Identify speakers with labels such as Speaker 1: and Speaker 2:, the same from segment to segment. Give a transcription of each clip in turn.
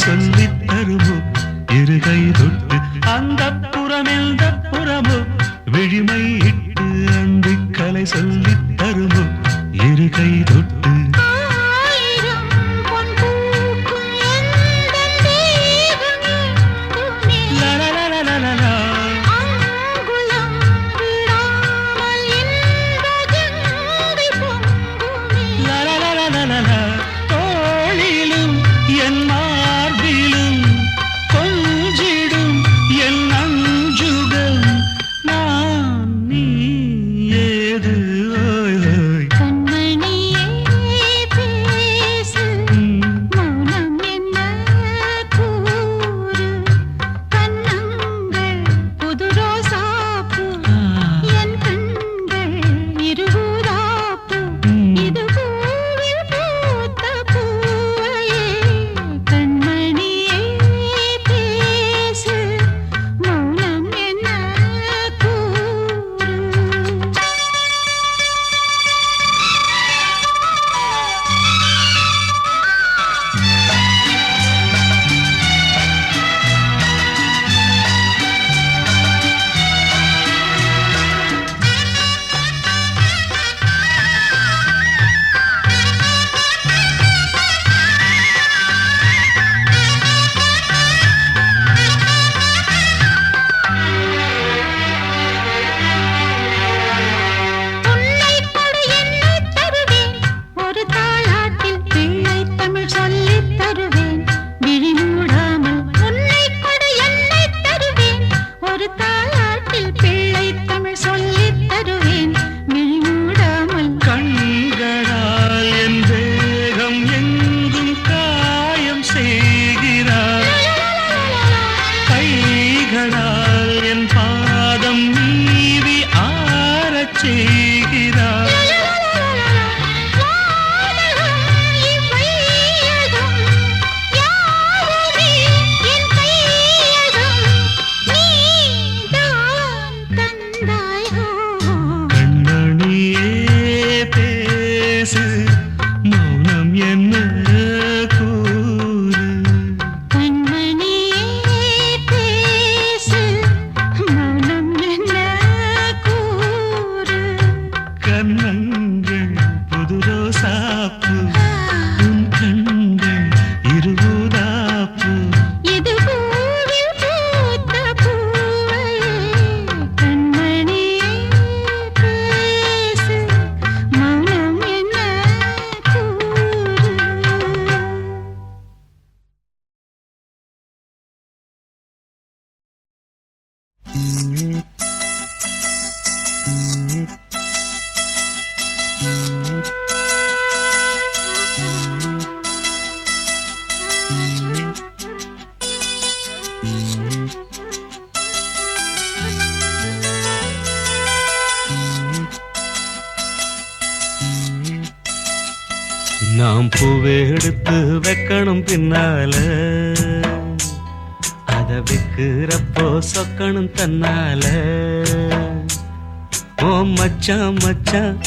Speaker 1: சொல்லித் தருமோ இருகை தொட்டு அந்த புறமில் புறமோ விழிமை இட்டு அந்த கலை சொல்லித் தருமோ இருகை தொட்டு நாம் பூவே எடுத்து வைக்கணும் பின்னால அத வைக்கிறப்போ சொக்கணும் தன்னால ஓ மச்சான் மச்சான்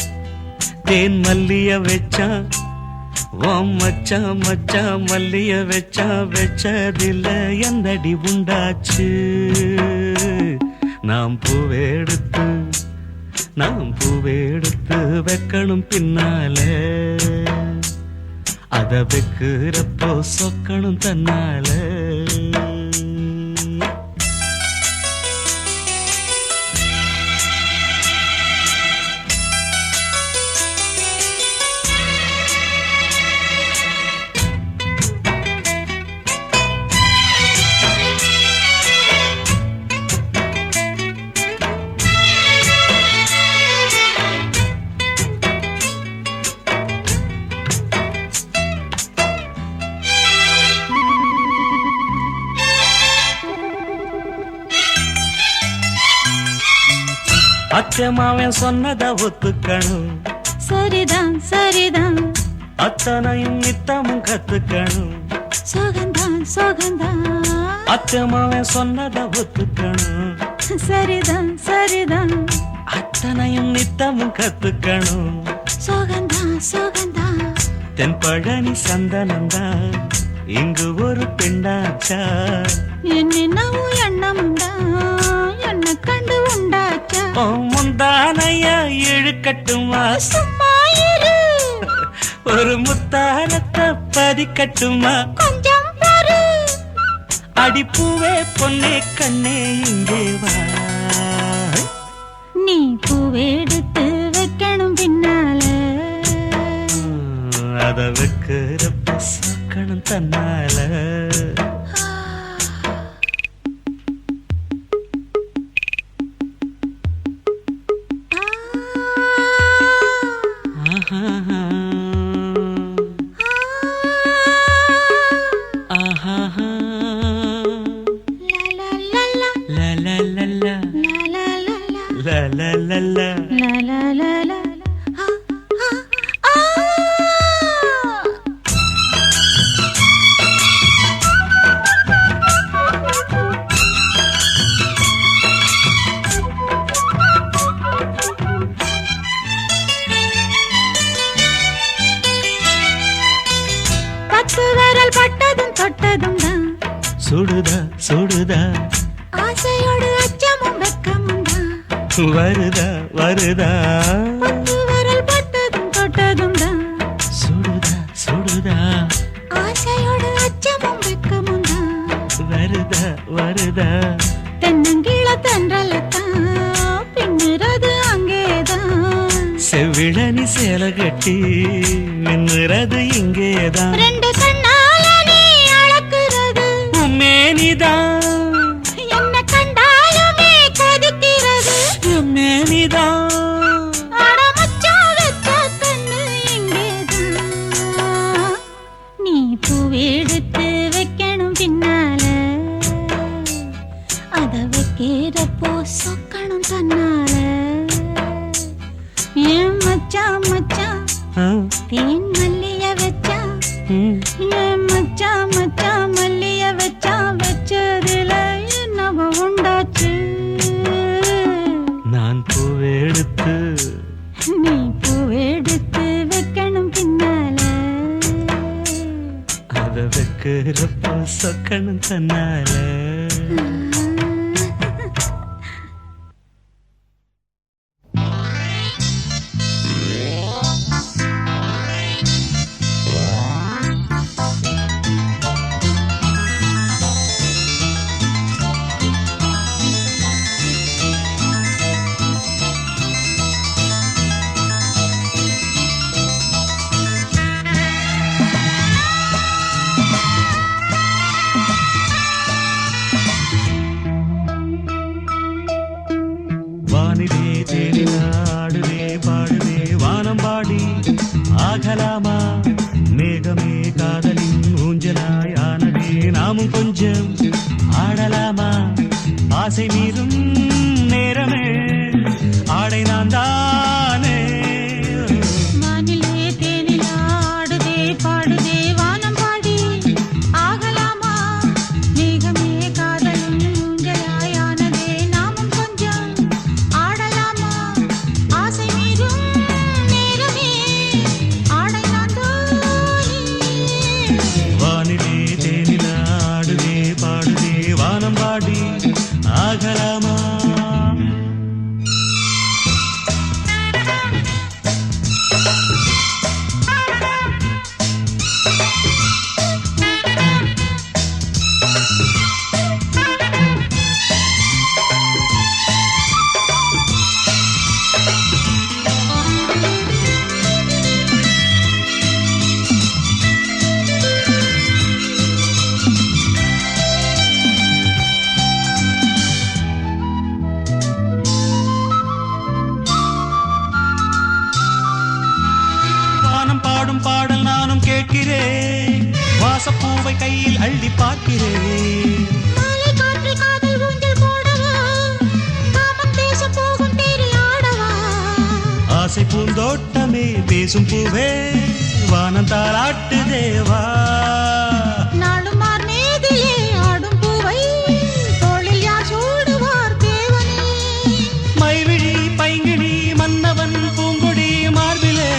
Speaker 1: தேன் மல்லிய வச்சான் ஓ மச்சான் மச்சான் மல்லிய வச்சதில்ல எந்தடி உண்டாச்சு நாம் பூவே எடுத்து வைக்கணும் பின்னால அத வைக்கிறப்போ சொக்கணும் தன்னால அச்சமாவன் சொன்னத ஒத்துக்கணும்
Speaker 2: சரிதான் சரிதான்
Speaker 1: அத்தனையும் நித்தமும் கத்துக்கணும்
Speaker 2: சோகந்தான் சோகந்தான்
Speaker 1: அச்சமாவன் சொன்னத ஒத்துக்கணும்
Speaker 2: சரிதான் சரிதான்
Speaker 1: அத்தனையும் நித்தமும் கத்துக்கணும்
Speaker 2: சோகந்தான் சோகந்தான்
Speaker 1: தென்பழனி சந்தனந்தா இங்கு ஒரு பெண்ண கொதிக்கட்டுமா
Speaker 2: கொஞ்சம் பொறு.
Speaker 1: அடிப்பூவே பொன்னே கண்ணே இங்கே வா.
Speaker 2: நீ பூவெடுத்து வைக்கணும் பின்னால,
Speaker 1: அத வைக்கிறப்ப சொக்கணும் தன்னால.
Speaker 2: பத்து விரல் பட்டதும் தொட்டதும் தான்
Speaker 1: சுடுதா சுடுதா
Speaker 2: ஆசையோடு அச்சமும் வெக்கமும் தான்
Speaker 1: வருதா வருதா.
Speaker 2: பத்து விரல் பட்டதும் தொட்டதும் தான்
Speaker 1: சுடுதா சுடுதா
Speaker 2: ஆசையோடு அச்சமும் வெக்கமும் தான்
Speaker 1: வருதா வருதா.
Speaker 2: தென்னங்கீழ தென்றலத்தான் பின்னுறது அங்கேதான்.
Speaker 1: செவ்விழனி சேல கட்டி மின்னுறது இங்கேதான்.
Speaker 2: ரெண்டு கண்ணால நீ அளக்குறது
Speaker 1: உம்மேனிதான்
Speaker 2: என்ன கண்டாலுமே கொதிக்கிறது.
Speaker 1: உம்மேனிதான்.
Speaker 2: அட மச்சான் வெச்ச கண்ணு இங்கேதான். நீ பூவெடுத்து வைக்கணும் பின்னால, அத வைக்கிறப்போ சொக்கணும் தன்னால. ஏன் மச்சான் மச்சான் தேன் மல்லிய வச்சா, ஏன் மச்சான் மச்சான் மல்லிய வச்சா, வச்சதுல என்னவோ உண்டாச்சு.
Speaker 1: நான் பூவெடுத்து
Speaker 2: நீ பூவெடுத்து வைக்கணும் பின்னால,
Speaker 1: அத வைக்கிறப்போ சொக்கணும் தன்னால. வானிலே தேடினாடுவே பாடுவே வானம்பாடி ஆகலாமா. மேகமே காதலின் ஊஞ்சலாய் ஆனதே நாமும் கொஞ்சம் ஆடலாமா. ஆசை மீதும் நேரமே ஆடை நான் தானே.
Speaker 2: வானிலே தேனில் ஆடுதே பாடுதே வானம் பாடி ஆகலாமா. மேகமே காதலும் ஊஞ்சலாயானதே நாமும் கொஞ்சம் ஆடலாமா. ஆசை மீதும் நேரமே ஆடை நான் தானே.
Speaker 1: வானிலே தேனில் ஆடுவே பாடுவே வானம்பாடி ஆகலாமா. வானம் பாடும் பாடல் நானும் கேட்கிறேன். வாசப்பூவை கையில் அள்ளி பார்க்கிறேன்.
Speaker 2: மாலை காற்று காதல் ஊஞ்சல் போடவா, காமம் தேச போகும் தேரில் ஆடவா.
Speaker 1: ஆசை பூந்தோட்டமே பேசும் பூவே வானம் தாளாட்டு தேவா.
Speaker 2: நாடும் மார் மேதிலே ஆடும் பூவை தோளில் யார் சூடுவார் தேவனே.
Speaker 1: மைவிழி பைங்கிழி மன்னவன் பூங்கொடி மார்பிலே.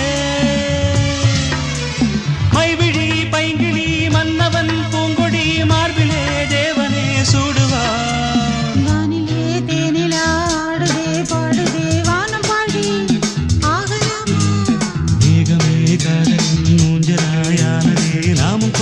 Speaker 1: மைவிழி பைங்கிழி மன்னவன் பூங்கொடி மார்பிலே தேவனே சூடுவார்.
Speaker 2: வானிலே தேனில் ஆடுதே பாடுதே வானம் பாடி ஆகலாமா.
Speaker 1: மேகமே காதலின் ஊஞ்சலாயானதே நாமும்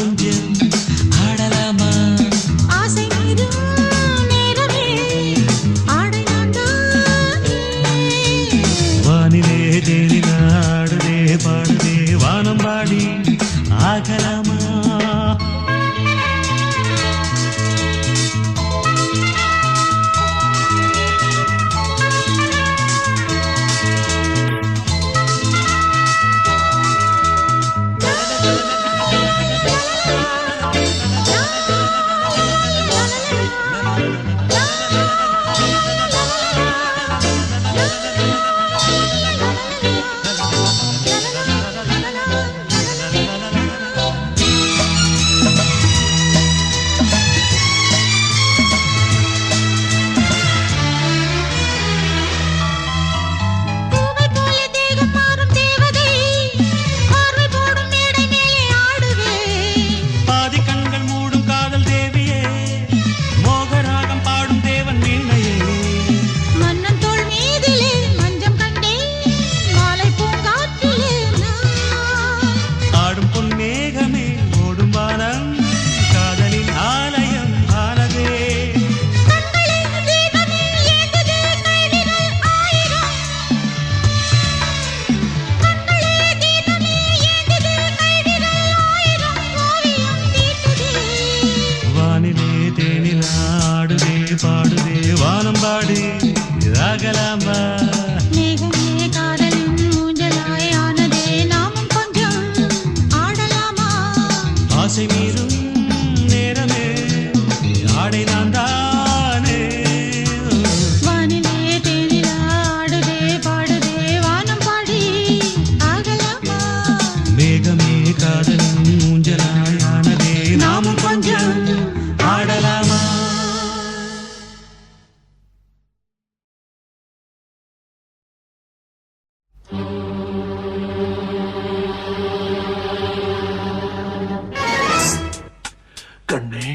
Speaker 3: பொண்ணே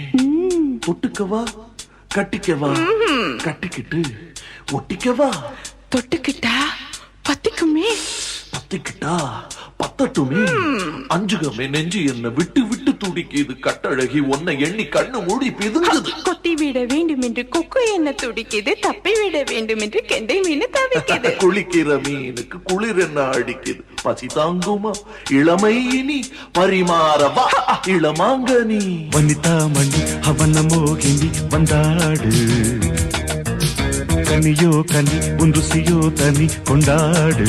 Speaker 3: ஒட்டுக்கவா கட்டிக்கவா கட்டிக்கிட்டு ஒட்டிக்கவா
Speaker 4: தொட்டுக்கிட்டா பத்திக்குமே
Speaker 3: பத்திக்கிட்டா பத்தட்டுமே அஞ்சுகமே நெஞ்சு என்ன விட்டு விட்டு துடிக்குது கட்டழகி உன்னை எண்ணி கண்ணு மூடி பிதுங்குது
Speaker 4: கொத்தி விட வேண்டும் என்று கொக்கு என்ன துடிக்குது தப்பி விட வேண்டும் என்று கெண்டை மீன் தவிக்குது
Speaker 3: குளிக்கிற மீனுக்கு குளிர் என்ன அடிக்குது பசி தாங்குமா இளமை இனி பரிமாறவா இளமாங்கனி
Speaker 1: வனிதா மணி அவன மோகினி வந்தாடு கனியோ கனி உன் ருசியோ தனி கொண்டாடு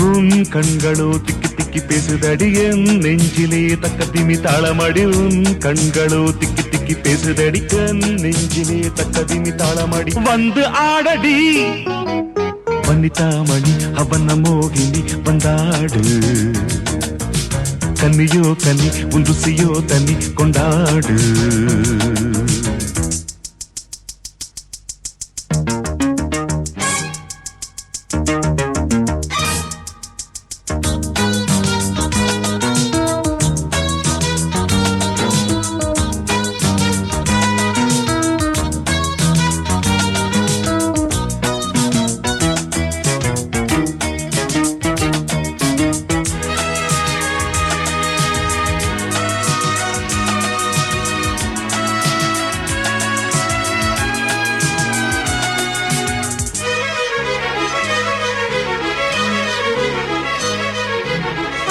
Speaker 1: உன் கண்களோ திக்கி திக்கி பேசுதடி என் நெஞ்சிலே தக்க திமி தாளமடி உன் கண்களோ திக்கி திக்கி பேசுதடி என் நெஞ்சிலே தக்க திமி தாளமடி வந்து ஆடடி வனிதா மணி அவன மோகினி வந்தாடு கனியோ கனி உன் ருசியோ தனி கொண்டாடு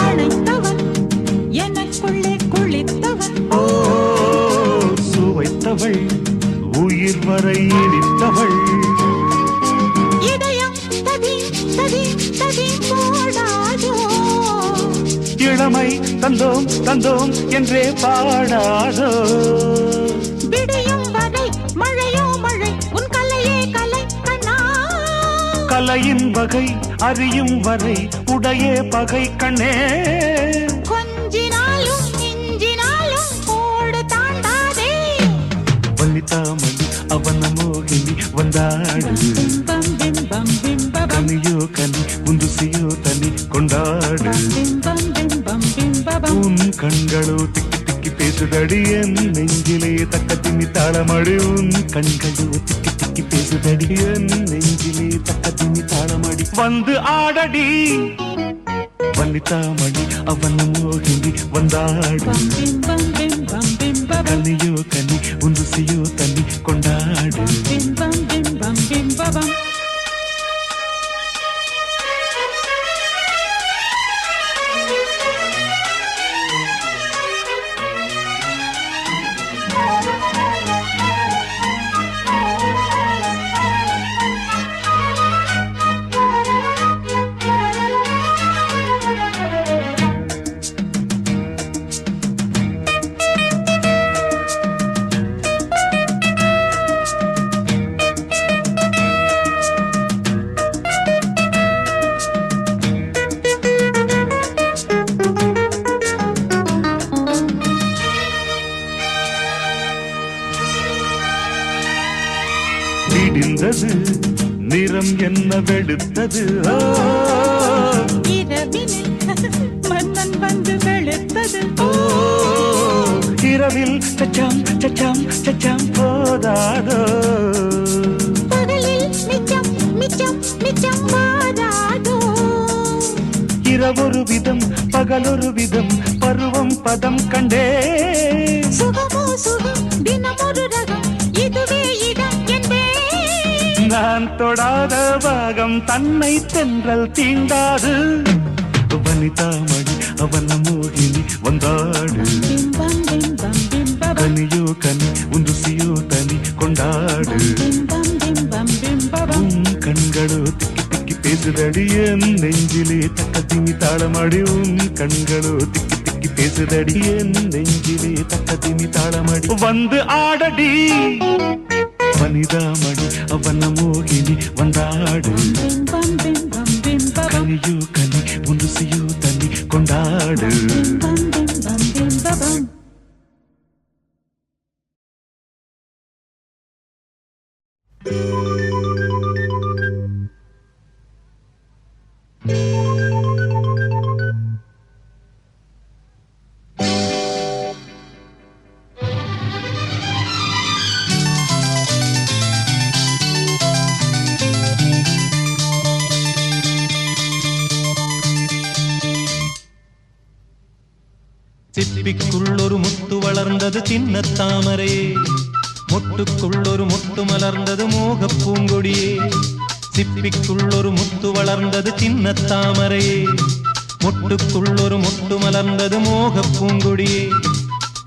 Speaker 4: அணைத்தவன் எனக்குள்ளே குளித்தவன்
Speaker 1: சுவைத்தவள் உயிர் வரை இனித்தவள்
Speaker 4: இதயம் ததி ததி ததி போடாதோ
Speaker 1: இளமை தந்தோம் தந்தோம் என்றே பாடாதோ
Speaker 4: விடியும் வரை மழையோ மழை உன் கலையே கலை கண்ணா
Speaker 1: கலையின் வகை அறியும் வரை உடையே பகை கண்ணே
Speaker 4: கொஞ்சினாலும் மிஞ்சினாலும் கோடு தாண்டாதே
Speaker 1: வனிதா மணி அவன மோகினி வந்தாடு
Speaker 4: பிம்பம் பிம்பம் பிம்பம்
Speaker 1: கனியோ கனி உன் ருசியோ தனி கொண்டாடு
Speaker 4: பிம்பம் பிம்பம் பிம்பம்
Speaker 1: உன் கண்களோ திக்கி திக்கி பேசுதடி என் நெஞ்சிலே தக்க திமி தாளமடி உன் கண்களோ திக்கி திக்கி பேசுதடி என் நெஞ்சிலே தக்க திமி தாளமடி வந்து ஆடடி வனிதா மணி அவன மோகினி வந்தாடு
Speaker 4: பிம்பம் பிம்பம் பிம்பம்
Speaker 1: கனியோ கனி உன் ருசியோ தனி கொண்டாடு
Speaker 4: பிம்பம் பிம்பம் பிம்பம்
Speaker 1: விடிந்தது நிறம் என்ன வெளுத்தது ஆ,
Speaker 4: இரவினில் மன்னன் வந்து வெளுத்தது
Speaker 1: ஓ, இரவில் சச்சாம் சச்சாம் சச்சாம் போதாதோ
Speaker 4: பகலில் மிச்சம் மிச்சம் மிச்சம் வாராதோ
Speaker 1: இரவொரு விதம் பகலொரு விதம் பருவம் பதம் கண்டே
Speaker 4: சுகமோ சுகம் தினமொரு ரகம் இதுவே இடம் என்பே
Speaker 1: நான் தொடாத பாகம் தன்னை தென்றல் தீண்டாது வனிதா மணி அவன மோகினி வந்தாடு
Speaker 4: பிம்பம் பிம்பம் பிம்பம்
Speaker 1: கனியோ கனி உன் ருசியோ தனி கொண்டாடு
Speaker 4: பிம்பம் பிம்பம் பிம்பம்
Speaker 1: உன் கண்களோ திக்கி திக்கி பேசுதடி என் நெஞ்சிலே தக்க திமி தாளமடி உன் கண்களோ திக்கி திக்கி பேசுதடி என் நெஞ்சிலே தக்க திமி தாளமடி வந்து ஆடடி வனிதா மணி அவன மோகினி வந்தாடு
Speaker 4: பிம்பம் பிம்பம் பிம்பம்
Speaker 1: கனியோ கனி உன் ருசியோ தனி கொண்டாடு
Speaker 4: பிம்பம் பிம்பம் பிம்பம்
Speaker 5: முத்து வளர்ந்தது சின்ன தாமரையே, மொட்டுக்குள் ஒரு முத்து மலர்ந்தது மோகப் பூங்கொடியே. சிப்பிக்குள் ஒரு முத்து வளர்ந்தது சின்ன தாமரையே, மொட்டுக்குள் ஒரு முத்து மலர்ந்தது மோகப் பூங்கொடியே.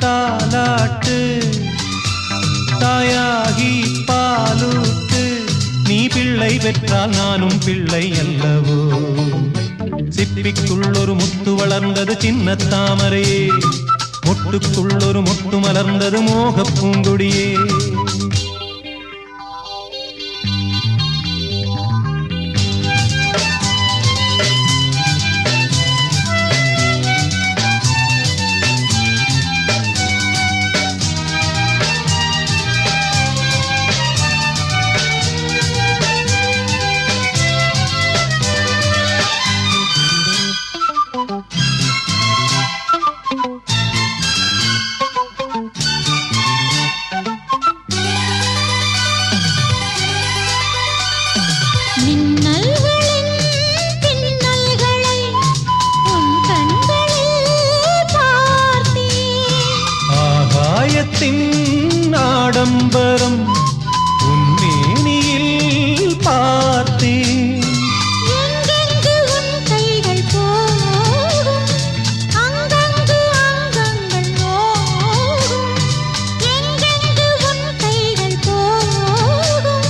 Speaker 5: தாலாட்டு தாயாகி பாலூட்டு, நீ பிள்ளை பெற்றால் நானும் பிள்ளை அல்லவோ. சிப்பிக்குள் ஒரு முத்து வளர்ந்தது சின்ன தாமரையே, மொட்டுக்குள் ஒரு முத்து மலர்ந்தது மோகப் பூங்கொடியே. ஆடம்பரம் உன்மேனியில் பார்த்தேன்.
Speaker 2: எங்கெங்கு உன் கைகள் போகும், அங்கங்கு அங்கங்கள் நோகும். எங்கெங்கு உன் கைகள் போகும்,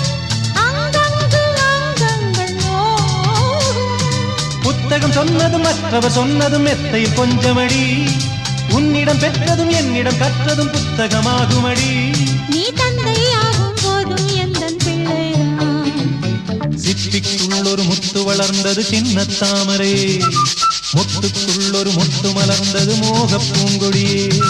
Speaker 2: அங்கங்கு அங்கங்கள் நோகும்.
Speaker 5: புத்தகம் சொன்னதும் மற்றவர் சொன்னதும் மெத்தையில் கொஞ்சமடி, உன்னிடம் பெற்றதும் என்னிடம் கற்றதும் புத்தகமாகுமடி.
Speaker 2: நீ தந்தையாகும் போதும் எந்தன் பிள்ளைதான்.
Speaker 5: சிப்பிக்குள் ஒரு முத்து வளர்ந்தது சின்ன தாமரை, மொட்டுக்குள் ஒரு முத்து மலர்ந்தது மோகப் பூங்கொடியே.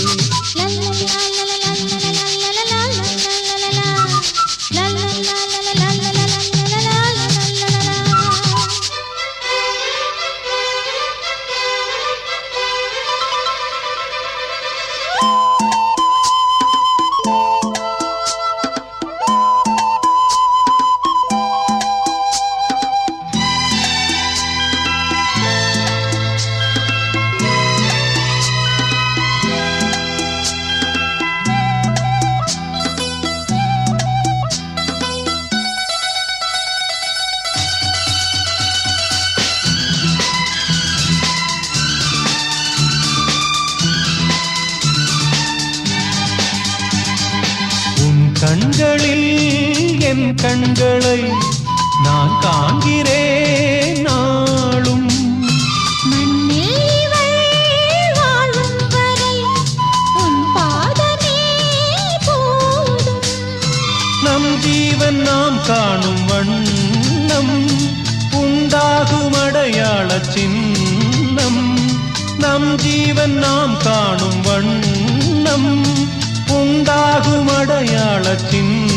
Speaker 5: கண்களில் என் கண்களை நான் காண்கிறேன் நாளும்.
Speaker 2: மண்ணில் வாழும் வரை உன் பாதமே போதும்.
Speaker 5: நம் ஜீவன் நாம் காணும் வண்ணம் உண்டாகும் அடையாள சின்னம். நம் ஜீவன் நாம் காணும் வண்ணம் உண்டாகும் அடையாள சின்னம்.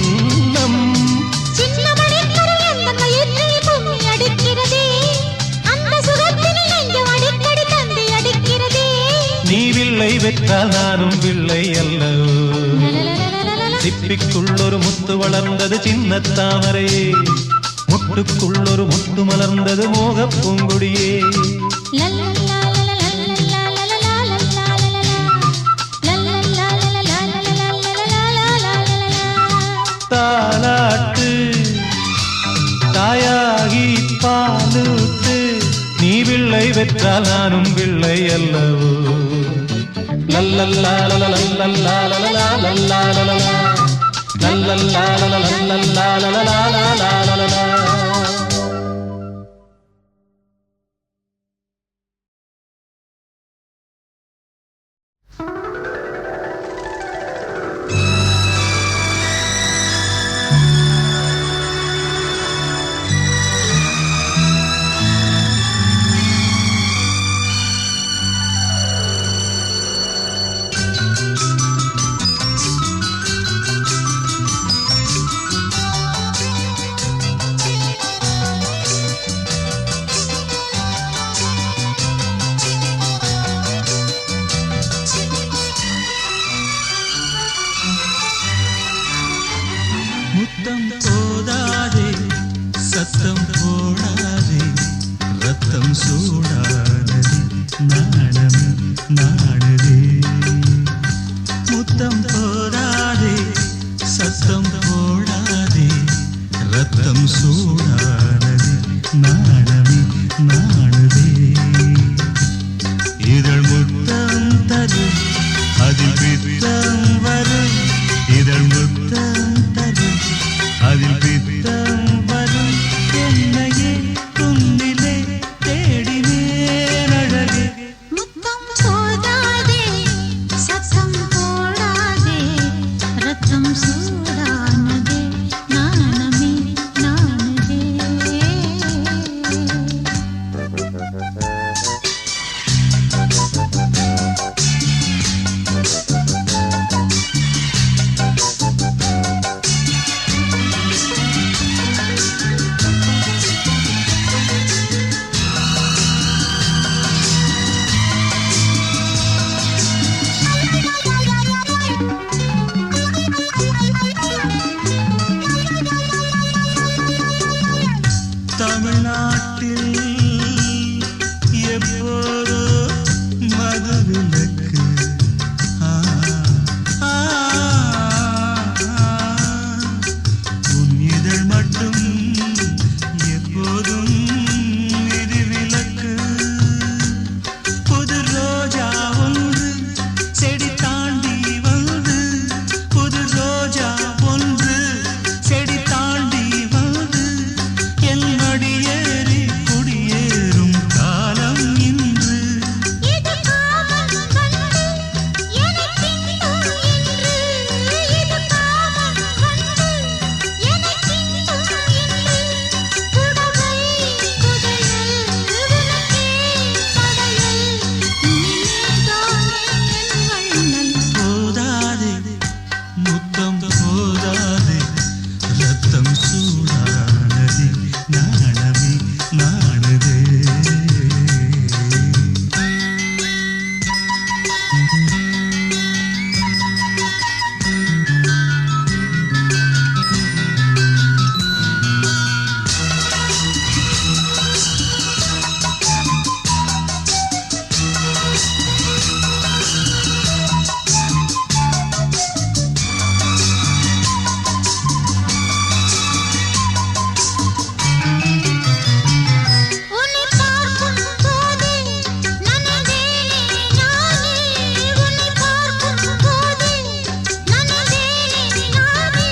Speaker 5: நீ வில்லை வெற்றால் நானும் வில்லை அல்லவோ. சிப்பிக்குள் ஒரு முத்து வளர்ந்தது சின்ன தாமரையே, முட்டுக்குள் ஒரு முத்து மலர்ந்தது மோகப் பூங்கொடியே. தாலாட்டு தாயாகி பாலூட்டு, நீ வில்லை வெற்றால் நானும் வில்லை அல்லவோ. லல்லல்லா லல்லல்லா லல்லல்லா லல்லல்லா லல்லல்லா லல்லல்லா லல்லல்லா. சத்தம் போடாதே ரத்தம் சூடானது நாணமே நாணுதே இதழ் முத்தம் தரும் அதில் பித்தம் வரும் இதழ் முத்தம் தரும் அதில் பித்தம் வரும் என்னையே துன்னிலே தேடினேன் அழகே
Speaker 2: முத்தம் போடாதே சத்தம் போடாதே ரத்தம் சூடானதே நாணமே நாணுதே
Speaker 5: தமிழ்நாட்டில் எப்போதோ மதுவிலக்கு உன் இதழ் மட்டும் எப்போதும் விதிவிலக்கு புது ரோஜா ஒன்று செடி தாண்டி வந்து புது ரோஜா ஒன்று செடி தாண்டி வந்து என் மடியேறி குடியேறும் காலம் இன்று
Speaker 2: இது காமன் வந்து என்னை தின்னும் என்று இது காமன் வந்து என்னை தின்னும் என்று புடவை குதையல் உனக்கே படையல் நீதானே என் வண்ணல்
Speaker 5: போதாதே முத்தம் போதாதே ரத்தம் சூடானதே நாணமே நாணுதே
Speaker 2: உன்னை பார்க்கும் போது நனைந்தேனே நானே உன்னை பார்க்கும் போது நனைந்தேனே நானே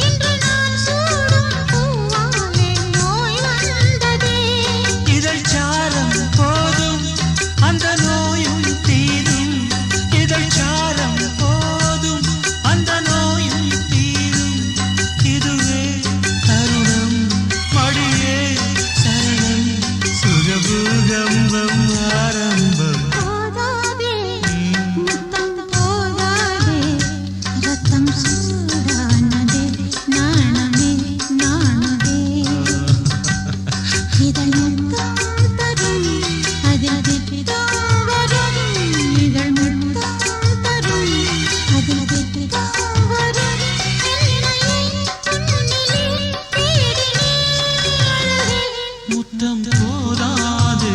Speaker 2: இன்று நான் சூடும் பூவாலே நோய் வந்ததே
Speaker 5: இதழ் சாரம் போதும் அந்த நோயும் தீரும் இதழ் சாரம் போதும் அந்த நோயும் தீரும் இதுவே தருணம் மடியே சரணம் சுகபூகம்பம் ஆரம்பம்
Speaker 2: போதாதே முத்தம் போதாதே ரத்தம் சூடானதே நாணமே நாணுதே இதழ் முத்தம் தரும் அதில் திட்டம் வரும் இதழ் முத்தம் தரும் அதில் திட்டம் வரும் என்னையே உன்னிலே தேடினேன் அழகே
Speaker 5: முத்தம் போதாது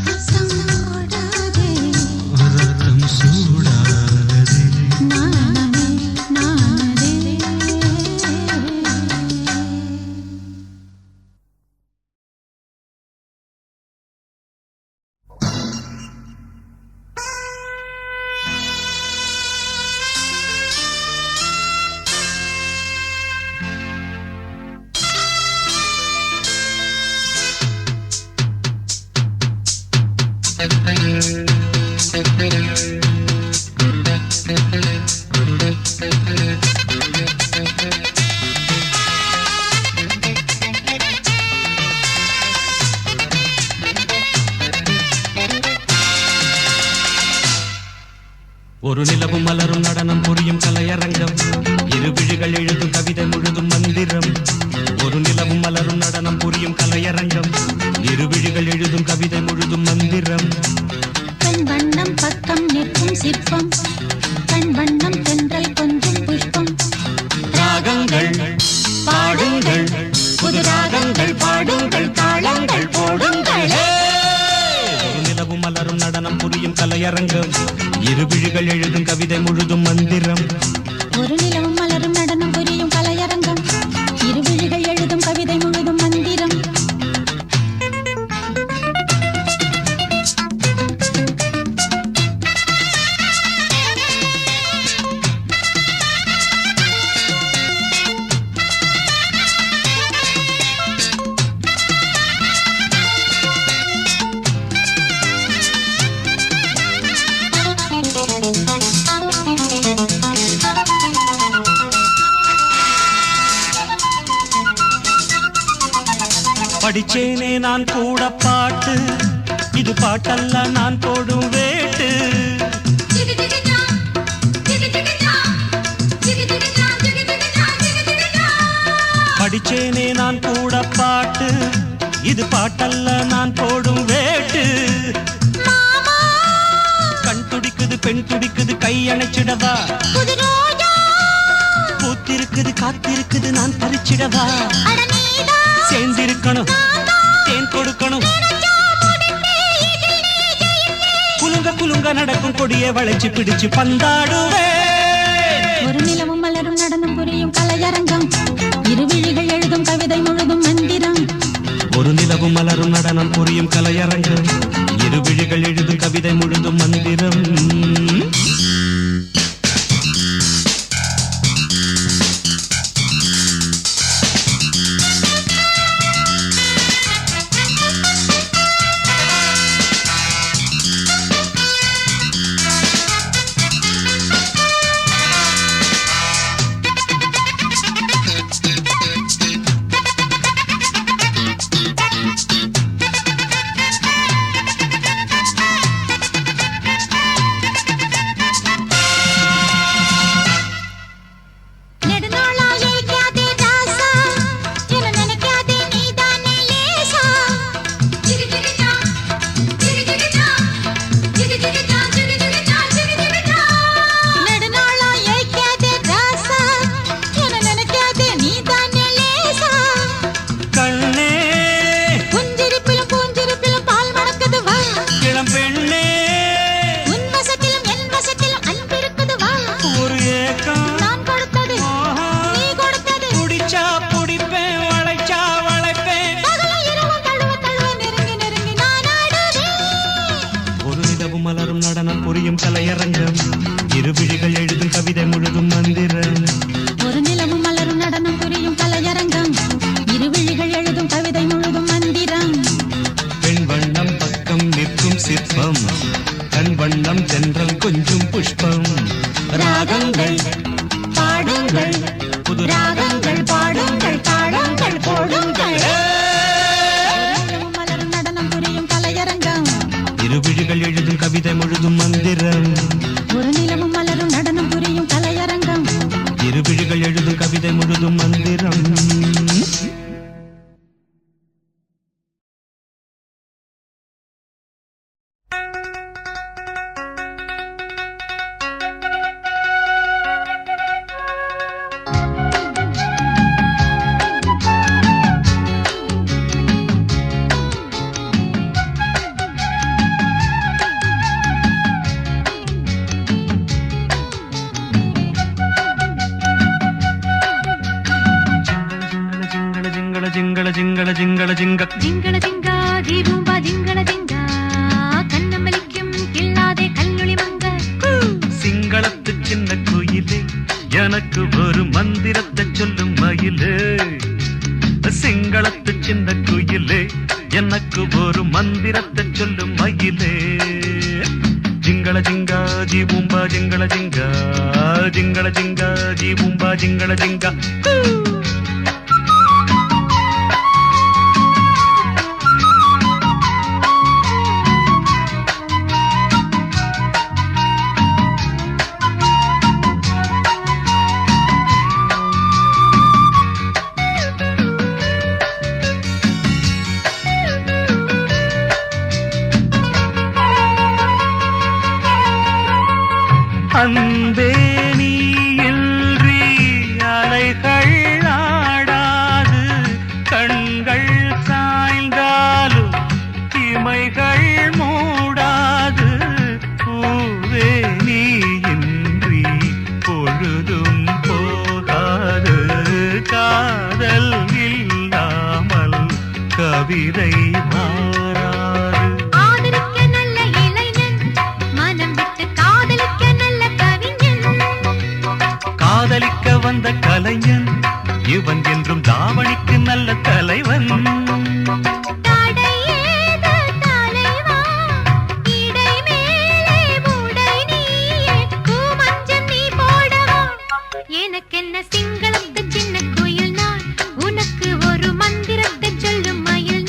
Speaker 2: ரசம் போடாதே
Speaker 5: ரத்தம் சூடாதே
Speaker 2: நாணமே நாணுதே
Speaker 6: ஒரு நிலவும் மலரும் நடனம் புரியும் கலையரங்கம் இரு விழிகள் எழுதும் கவிதை முழுதும் மந்திரம் ஒரு நிலவும் மலரும் நடனம் புரியும் கலையரங்கம் இரு விழிகள் எழுதும் கவிதை முழுதும் மந்திரம்
Speaker 2: கண் வண்ணம் பக்கம் நிற்கும் சிற்பம் கண் வண்ணம் தென்றல் கொஞ்சம் புஷ்பம்
Speaker 6: ராகங்கள் பாடுங்கள் புது ராகங்கள் பாடுங்கள் தாளங்கள் போடுங்கள் ஒரு நிலவும் மலரும் நடனம் புரியும் கலையரங்கம் இரு விழிகள் எழுதும் கவிதை முழுதும் மந்திரம்
Speaker 2: ஒரு நிலவும் மலரும் நடனம் புரியும்
Speaker 6: படிச்சேனே நான் கூட பாட்டு, இது பாட்டல்ல நான் போடும் வேட்டு. படிச்சேனே நான் கூட பாட்டு, இது பாட்டல்ல நான் போடும் வேட்டு. கண் துடிக்குது பெண் துடிக்குது கை அணைச்சிடவா, பூத்திருக்குது காத்திருக்குது நான் பறிச்சிடவா. சேர்ந்திருக்கணும் தேன் கொடுக்கணும், குலுங்க குலுங்க நடக்கும் கொடியை வளைச்சு பிடிச்சு பந்தாடுவே.
Speaker 2: ஒரு நிலவும் மலரும் நடனம் புரியும் கலையரங்கம், இருவிழிகள் எழுதும் கவிதை முழுதும் மந்திரம்.
Speaker 6: ஒரு நிலவும் மலரும் நடனம் புரியும் கலையரங்கம், இருவிழிகள் எழுதும் கவிதை முழுதும் மந்திரம். கலையரங்கம், இருவிழிகள் எழுதும் கவிதை முழுதும் மந்திரம்.
Speaker 2: ஒரு நிலவும் மலரும் நடனம் புரியும் கலையரங்கம், இருவிழிகள் எழுதும் கவிதை முழுதும் மந்திரம்.
Speaker 6: பெண் வண்ணம் பக்கம் நிற்கும் சிற்பம், கண் வண்ணம் தென்றல் கொஞ்சம் புஷ்பம்.
Speaker 2: ராகங்கள் பாடுங்கள், புது ராகங்கள் பாடுங்கள், தாளங்கள் போடுங்கள். மலரும் நடனம் புரியும் கலையரங்கம்,
Speaker 6: இருவிழிகள் எழுதும் கவிதை முழுதும் மந்திரம்.
Speaker 2: ஒரு நிலவும் மலரும் நடனம் புரியும் கலையரங்கம்,
Speaker 6: இருவிழிகள் எழுதும் கவிதை முழுதும் மந்திரம். జింగళ జింగళ జింగళ జింగ
Speaker 2: ജിംഗള ജിംഗ ദീപൂമ്പ ജിംഗള ജിംഗ കണ്ണമലിക്കും കിള്ളാതെ കല്ലുളി മങ്ക.
Speaker 1: சிங்களத்து சின்ன குயிலே எனக்கு ஒரு மந்திரத்தை சொல்லும் மயிலே. சிங்களத்து சின்ன குயிலே எனக்கு ஒரு மந்திரத்தை சொல்லும் மயிலே. ஜிங்கள ஜிங்கா ஜீபூம்பா ஜிங்கள ஜிங்கா, ஜிங்கள ஜிங்கா ஜீபூம்பா ஜிங்கள ஜிங்கா. அன்பே நீ இன்றி அலைகள் ஆடாது, கண்கள் சாய்ந்தாலும் இமைகள் மூடாது. பூவே நீ இன்றி பொழுதும் போகாது, காதல் இல்லாமல் கவிதை மாறாது. காதலிக்க வந்த கலைஞன் இவன் என்றும் தாவணிக்கு நல்ல தலைவன்.
Speaker 2: எனக்கென்ன சிங்களத்து சின்ன குயில் நான், உனக்கு ஒரு மந்திரத்தை சொல்லும் மயில்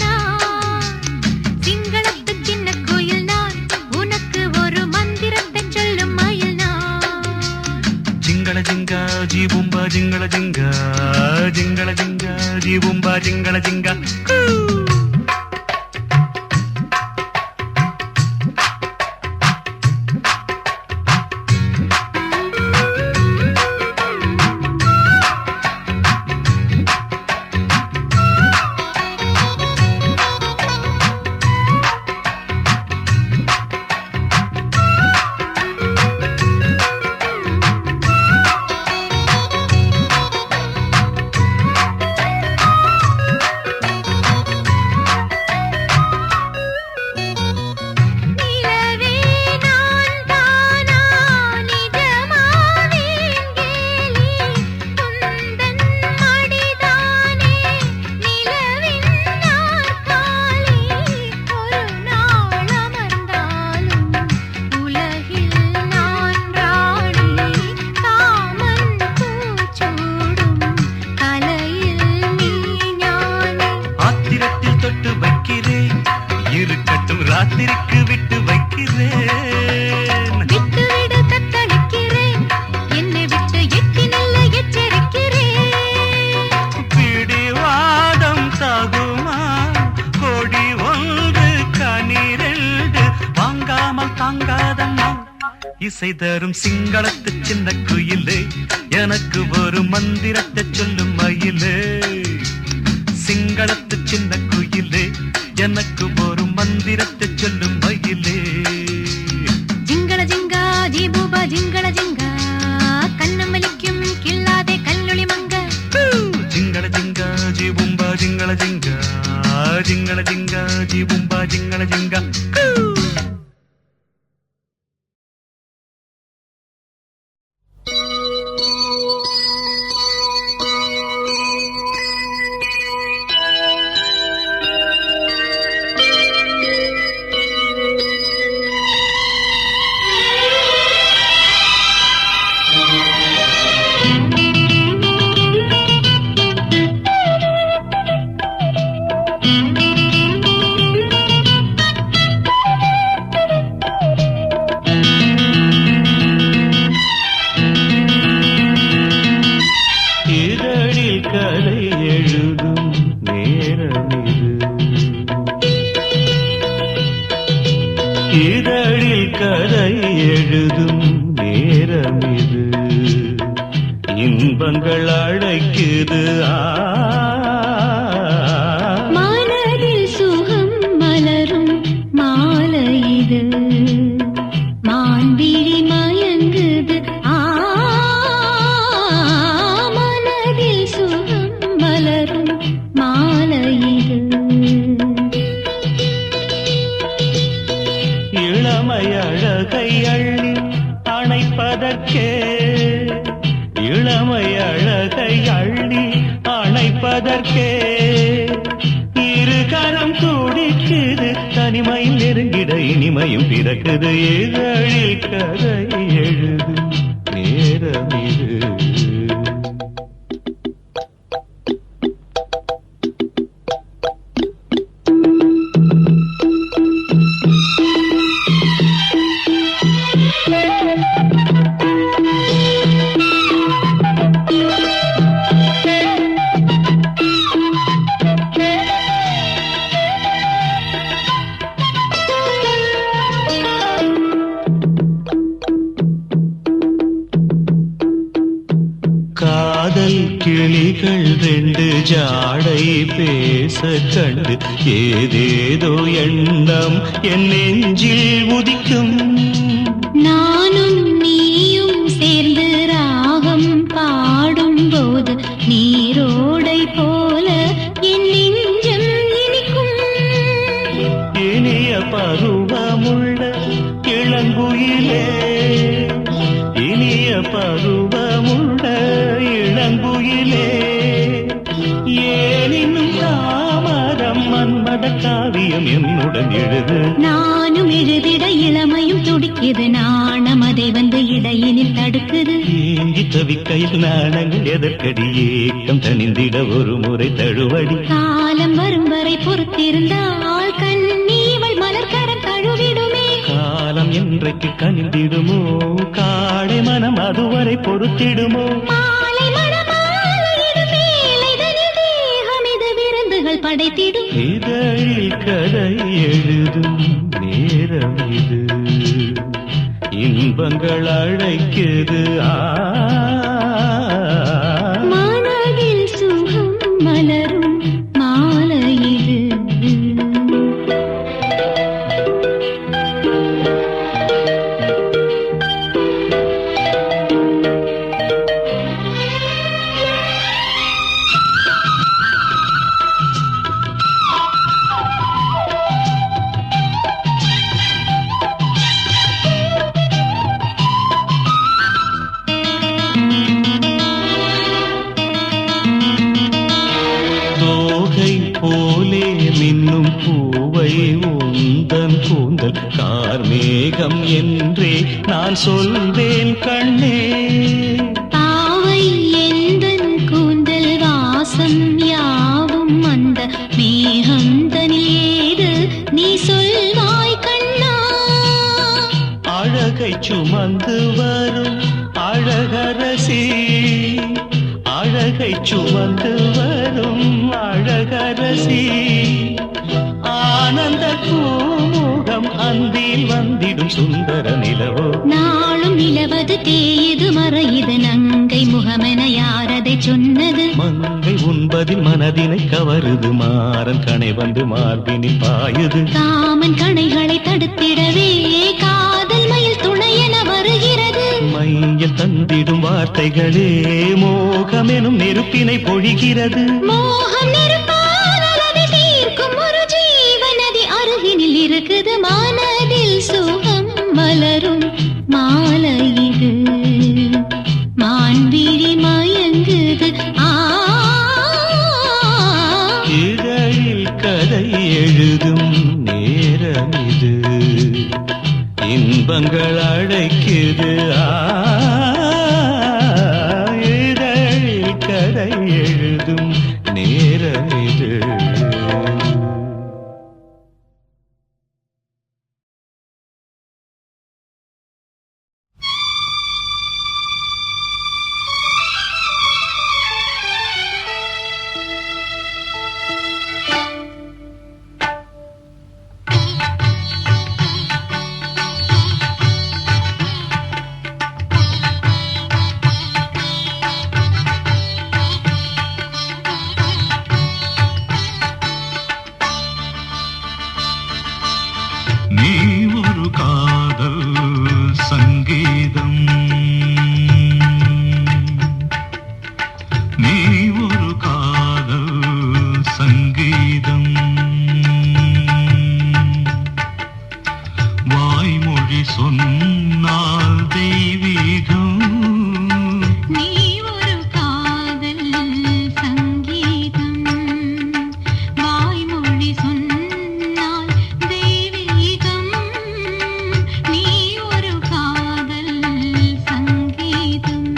Speaker 1: జింగా జీబుంబా జింగళ జింగా జింగళ జింగా జీబుంబా జింగళ జింగా ராத்திரிக்கு விட்டு வைக்கிறேன்
Speaker 2: விட்டு விட தத்தளிக்கிறேன் என்னை விட்டு எட்டி நல்ல எச்சரிக்கிறேன்
Speaker 1: பிடிவாதம் தாகுமா கொடி ஒன்று கனிரெண்டு வாங்காமல் தாங்காதம்மா இசை தரும் சிங்களத்து சின்ன குயிலே எனக்கு ஒரு மந்திரத்தை சொல்லும் மயிலே சிங்களத்து சின்ன குயிலே எனக்கு ஒரு மந்திரத்தை சொல்லும் மயிலே
Speaker 2: ஜிங்கள ஜிங்கா ஜீபூபா ஜிங்கள ஜிங்கா கண்ணமலிக்கும் கில்லாதே கல்லொளி மங்க
Speaker 1: ஜிங்கள ஜிங்கா ஜீபும்பா ஜிங்கள ஜிங்கா ஜிங்கள ஜிங்கா ஜீபும்பா ஜிங்கள ஜிங்கா இதழில் கதை எழுதும் நேரம் இது இன்பங்கள் அழைக்குது
Speaker 2: மனதில் சுகம் மலரும் மாலை இது மான்விழி மயங்குது மனதில் சுகம் மலரும் மாலை இது
Speaker 1: இளமை அழகை அள்ளி அணைப்பதற்கே இளமை அழகை அள்ளி அணைப்பதற்கே இருகரம் துடிக்குது தனிமையில் நெருங்கிட இனிமையும் பிறக்குது இதழில் கதை எழுதும் நேரம் இது காதல் கிளிகள் ரெண்டு ஜாடை பேச கண்டு ஏதேதோ எண்ணம் என் நெஞ்சில் உதிக்கும்
Speaker 2: நானும் நீயும் சேர்ந்து ராகம் பாடும் போது நீரோடை போல என் நெஞ்சம் இனிக்கும்
Speaker 1: இனிய பருவமுள்ள இளங்குயிலே இனிய பருவமுள்ள இளங்குயிலே ஏனினும் தாமதம் மன்மத காவியம் என்னுடன் எழுது
Speaker 2: நானும் எழுதிட இளமையும் துடிக்குது நாணம் அதை வந்து இடையினில் தடுக்குது
Speaker 1: ஏங்கி தவிக்கையில் நாணங்கள் எதற்கடி ஏக்கம் தணிந்திட ஒரு முறை தழுவடி
Speaker 2: காலம் வரும் வரை பொறுத்திருந்தால் கண்ணீவள் மலர்கரம் தழுவிடுமே
Speaker 1: காலம்
Speaker 5: என்றைக்கு கனிந்திடுமோ காடை மனம் அதுவரை பொறுத்திடுமோ
Speaker 2: மாலை மணமாலையிடும் வேலைதனில் தேகம் இது விருந்துகள் படைத்திடும்
Speaker 5: இதழில் கதை எழுதும் நேரம் இது இன்பங்கள் அழைக்குது
Speaker 2: மனதில் சுகம் மலரும் மாலை இது
Speaker 5: போலே மின்னும் பூவை உந்தன் கூந்தல் கார்மேகம் என்றே நான் சொல்வேன் கண்ணே
Speaker 2: பாவை எந்தன் கூந்தல் வாசம் யாவும் அந்த மேகந்தனில் ஏது நீ சொல்வாய் கண்ணா
Speaker 5: அழகை சுமந்து வரும் அழகரசி அழகை சுமந்து வரும் அழகரசி ஆனந்த பூமுகம் அந்தில் வந்திடும் சுந்தர நிலவோ
Speaker 2: நாளும் நிலவது தேயுது மறையுது நங்கை முகமென யாரதை சொன்னது
Speaker 5: மங்கை உண்பதில் மனதினை கவருது மாறன் கணை வந்து மார்பினில் பாயுது
Speaker 2: காமன் கணைகளை தடுத்திடவே காதல் மயில் துணையென வருகிறது
Speaker 5: மையில் தந்திடும் வார்த்தைகளே மோகமெனும் நெருப்பினை பொழிகிறது
Speaker 2: மோகம் நெருப்பால் அதை தீர்க்கும் ஒரு ஜீவநதி அருகினில் இருக்குது மனதில் சுகம் மலரும் மாலை இது மான்விழி மயங்குது
Speaker 5: இதழில் கதை எழுதும் நேரம் இது இன்பங்கள் அழைக்குது இதழில் கதை எழுதும் நேரம் இது
Speaker 1: நீ ஒரு காதல் சங்கீதம் நீ ஒரு காதல் சங்கீதம் வாய்மொழி சொன்னால் தெய்வீகம்
Speaker 2: நீ ஒரு காதல் சங்கீதம் வாய்மொழி சொன்னால் தெய்வீகம் நீ ஒரு காதல் சங்கீதம்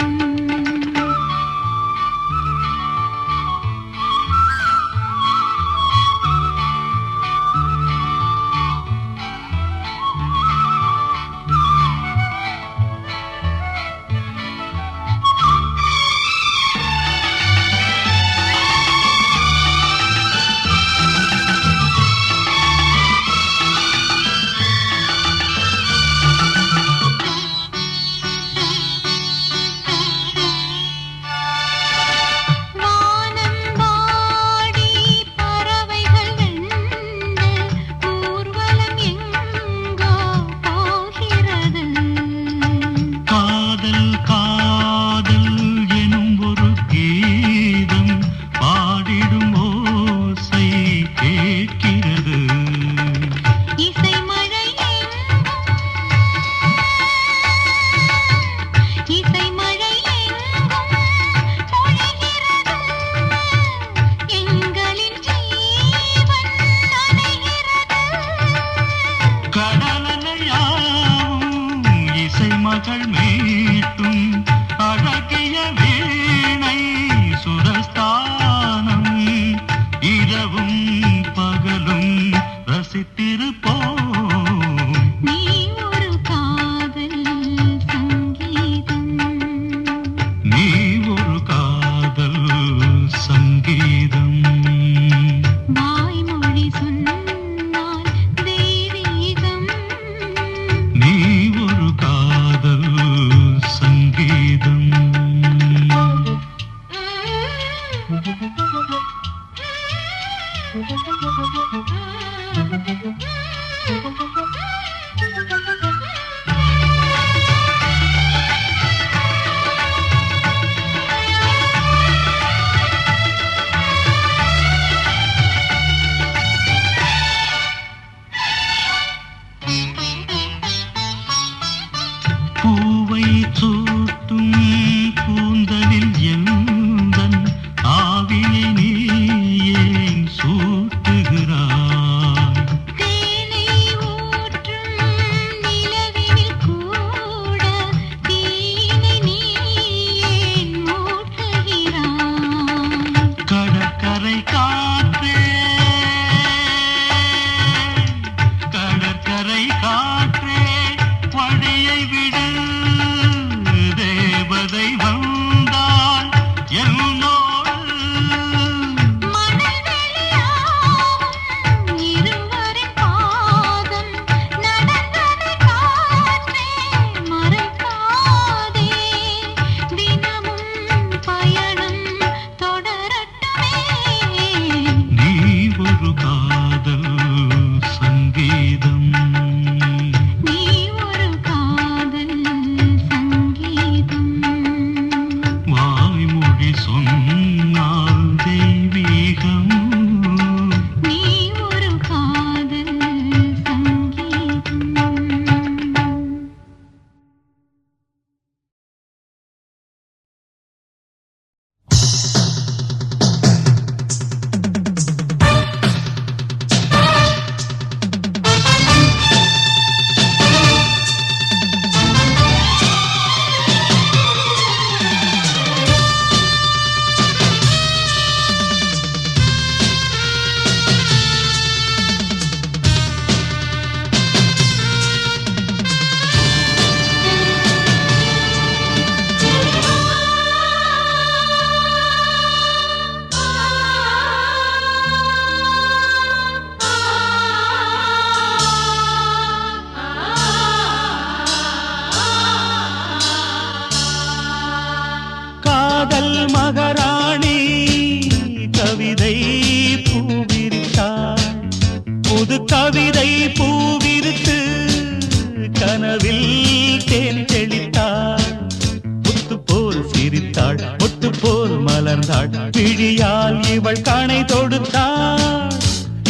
Speaker 5: மொட்டு போல் மலர்ந்தாள் விழியால் இவள் கணை தொடுத்தாள்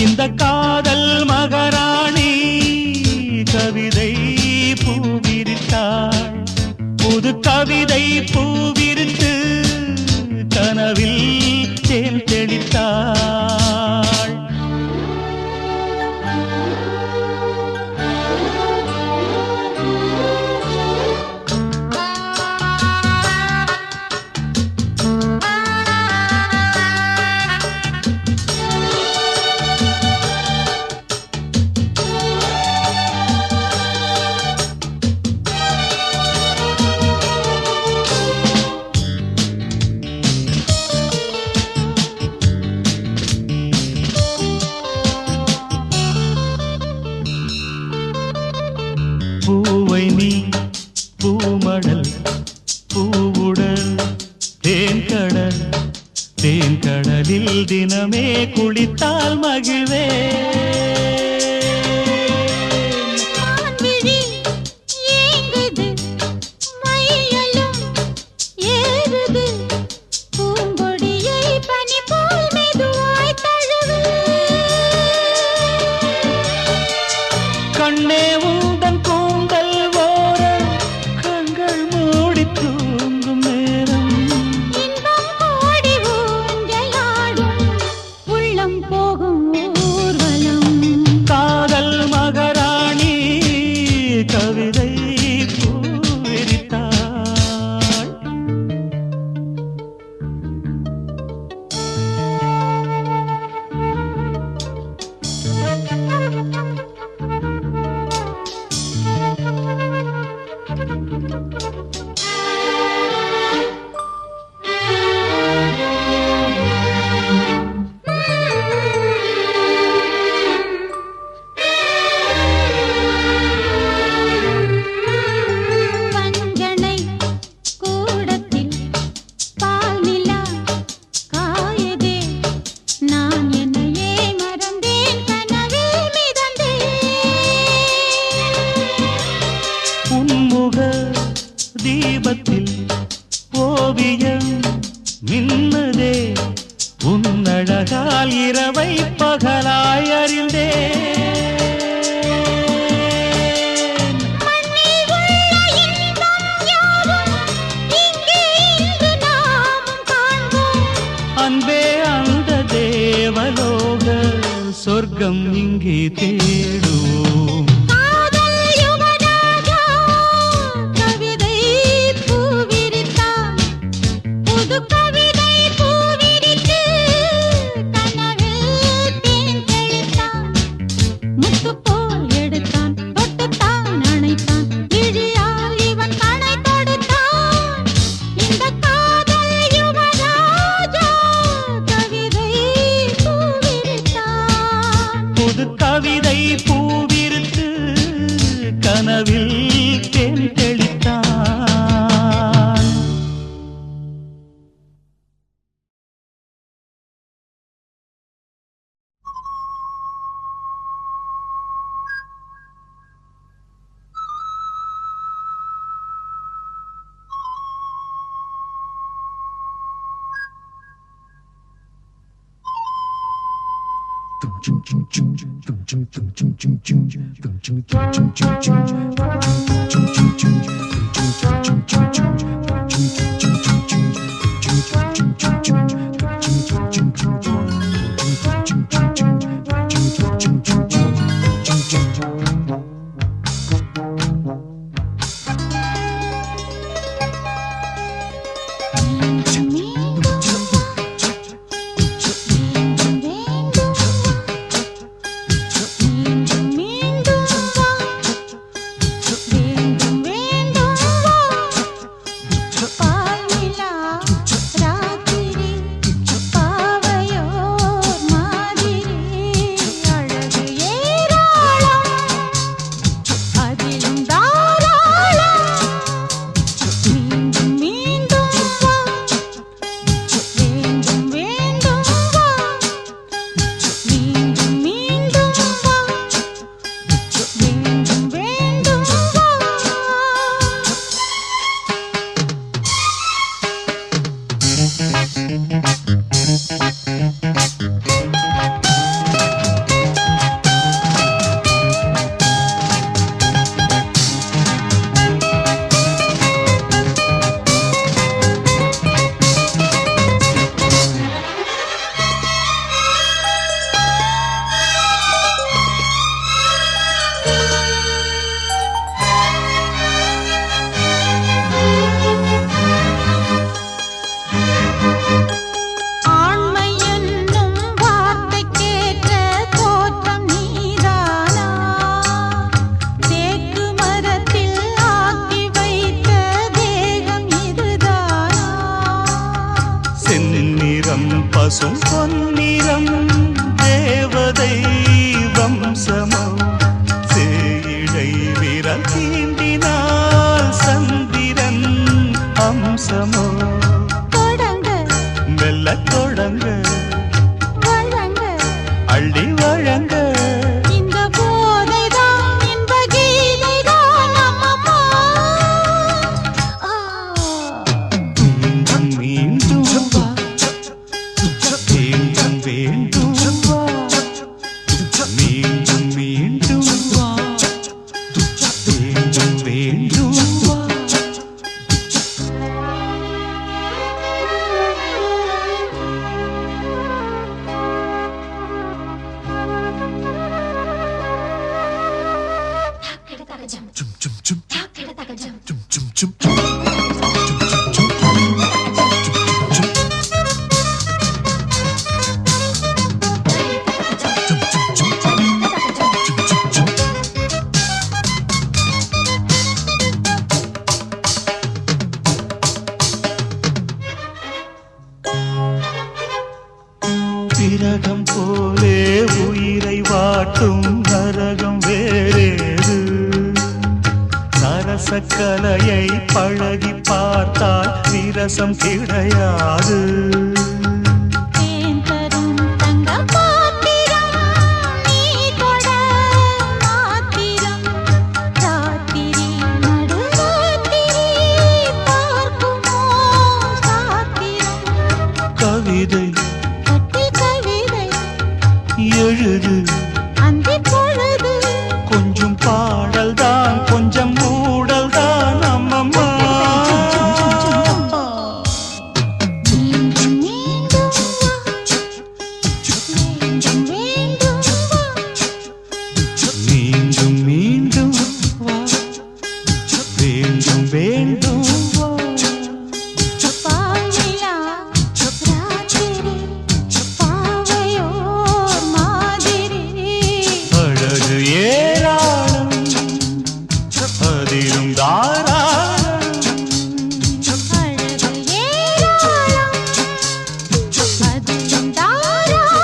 Speaker 5: இந்த காதல் மகாராணி கவிதை பூவிரித்தாள் புது கவிதை பூவிரித்து கனவில் தேன் தெளித்தாள் பூவை நீ பூமடல் பூவுடல் தேன்கடல் தேன்கடலில் தினமே குளித்தால் மகிழ்வே கண்ணே உந்தன் கூந்தல் ஓர கண்கள் மூடி தூங்கும் நேரம்
Speaker 2: உள்ளம் போகும் ஊர்வலம்
Speaker 5: காதல் மகாராணி கவிதை பூவிரித்தாள்
Speaker 2: பஞ்சனை கூடத்தில் பால் நிலா காயதே நான் என்னையே மறந்தேன் கனவில் மிதந்தேன்
Speaker 5: உன்முக தீபத்தில் ஓவியம் மின்னதே உன்னழகால் இரவை பகலாய் அறிந்தேன்
Speaker 2: மண்ணில் உள்ள இன்பம் யாவும் இங்கே இன்று நாமும் காண்போம்
Speaker 5: அன்பே அந்த தேவலோக சொர்க்கம் இங்கே தேடுவோம்
Speaker 2: காதல் யுவராஜா கவிதை பூவிரித்தான் புது கவிதை பூவிரித்து கனவில் தேன் தெளித்தான் முத்து போல் எடுத்தான் தொட்டுத்தான் அணைத்தான் விழியால் இவன் கணை தொடுத்தான் இந்த காதல் யுவராஜா கவிதை பூவிரித்தான்
Speaker 5: புது கவிதை பூவிருத்து கனவில் தேன் தெளித்தான்
Speaker 2: பால் நிலா
Speaker 1: தேகம் பசும் பொன்னிறம் தேவதை வம்சமோ சேயிழை விரல் தீண்டினால் சந்திரன் அம்சமோ
Speaker 2: தொடங்க
Speaker 1: மெல்ல தொடங்க
Speaker 2: வழங்க
Speaker 1: அள்ளி வழங்க
Speaker 2: இந்த போதைதான் இன்ப கீதைதான் அம்மம்மா.
Speaker 1: மீண்டும் மீண்டும் வா வேண்டும் வேண்டும் வா மீண்டும் மீண்டும் வா வேண்டும் வேண்டும் வா விரகம் போலே உயிரை வாட்டும் நரகம் வேறேது சரசக்கலையை பழகி பார்த்தால் விரசம் கிடையாது
Speaker 2: தேன் தரும் தங்க பாத்திரம் நீ கொட மாத்திரம் ராத்திரி நடுராத்திரி பார்க்குமோ சாத்திரம்
Speaker 1: கவிதை
Speaker 2: கட்டி கவிதை
Speaker 1: எழுது
Speaker 2: அந்தி பொழுது
Speaker 1: கொஞ்சம் பாடல் தான் கொஞ்சம் மூடல் தான் அம்மம்மா
Speaker 2: மீண்டும் மீண்டும் வா வேண்டும் வேண்டும் வா
Speaker 1: மீண்டும் மீண்டும் வா வேண்டும் வேண்டும் வா
Speaker 2: பாவிலா ராத்திரி பாவையோ மாதிரி
Speaker 1: அழகு ஏராளம் அதிலும் தாராளம்
Speaker 2: அழகு ஏராளம் அதிலும் தாராளம்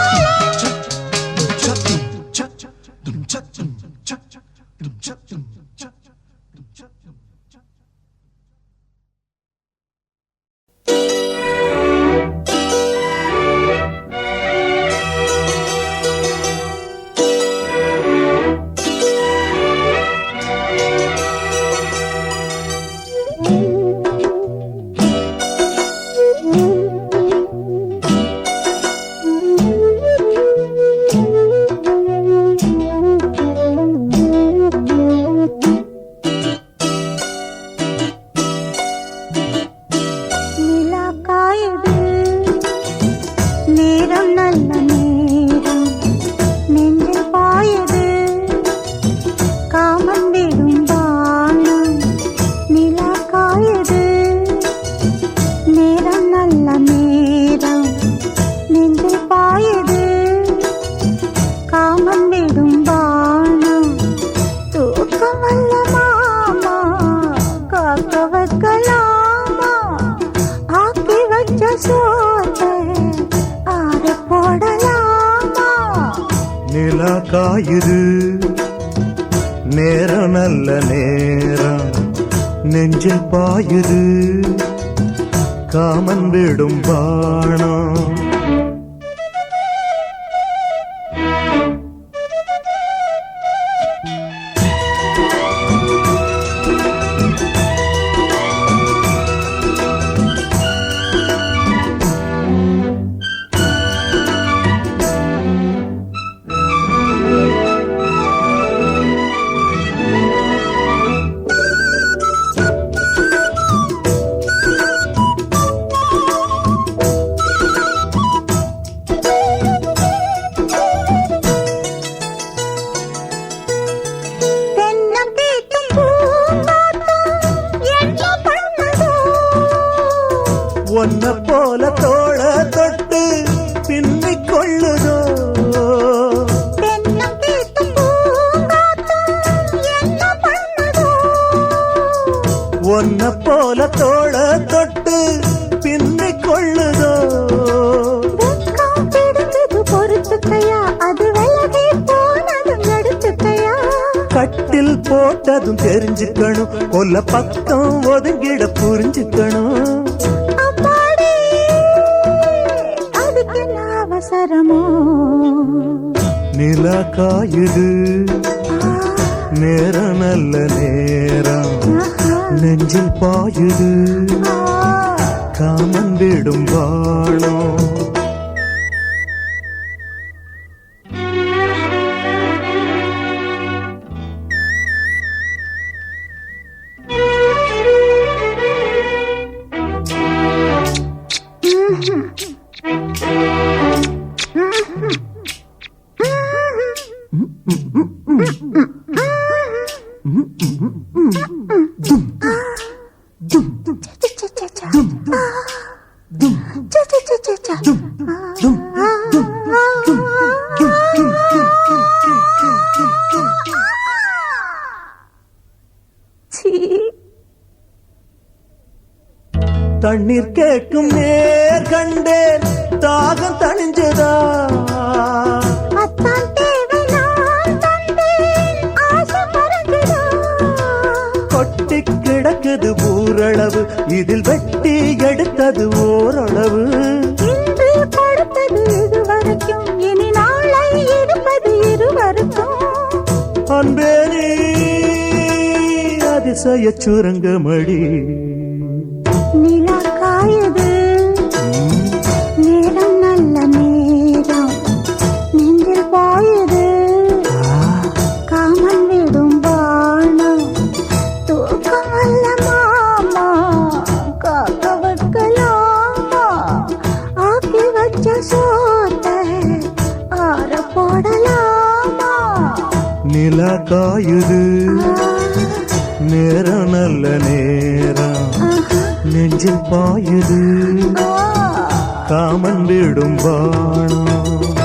Speaker 2: நிலா காயுது நேரம் நல்ல நேரம் நெஞ்சில் பாயுது காமன் விடும் பானம் நிலா காயுது நேரம் நல்ல நேரம் நெஞ்சில் பாயுது காமன் விடும் பானம் தூக்கம் வல்ல மாமா காக்க வைக்கலாமா ஆக்கி வச்ச சோத்தை ஆற போடலாமா
Speaker 1: நிலா காயுது நேரம் நல்ல நேரம் நெஞ்சில் பாயுது காமன் விடும் பாணம்
Speaker 7: வந்ததும் தெரிஞ்சுக்கணும், கொல்ல பக்கம் ஒதுங்கிட புரிஞ்சுக்கணும்.
Speaker 2: அப்பாடி அதுக்கு என்ன அவசரமோ?
Speaker 7: நிலா காயுது நேரம் நல்ல நேரம், நெஞ்சில் பாயுது காமன் விடும் வாழம். தண்ணீர் கேட்கும் நேர் கண்டேன், தாகம் தணிஞ்சதா? கொட்டி கிடக்குது ஊரளவு, இதில் வெட்டி எடுத்தது ஓரளவு.
Speaker 2: இன்று படுத்தது இதுவரைக்கும், இனி நாளை எடுப்பது இருவருக்கும்.
Speaker 7: அன்பே நீ அதிசய சுரங்கமடி.
Speaker 2: நிலா காயுது நேரம் நல்ல நேரம், நெஞ்சில் பாயுது காமன் விடும் வானம். தூக்கம் அல்ல மாமா காக்க வைக்கலாமா? ஆக்கி வச்ச சோத்தை ஆற போடலாமா?
Speaker 7: நிலா காயுது நேரம் நல்ல நேரம், நெஞ்சில் பாயுது காமன் விடும் வானம்.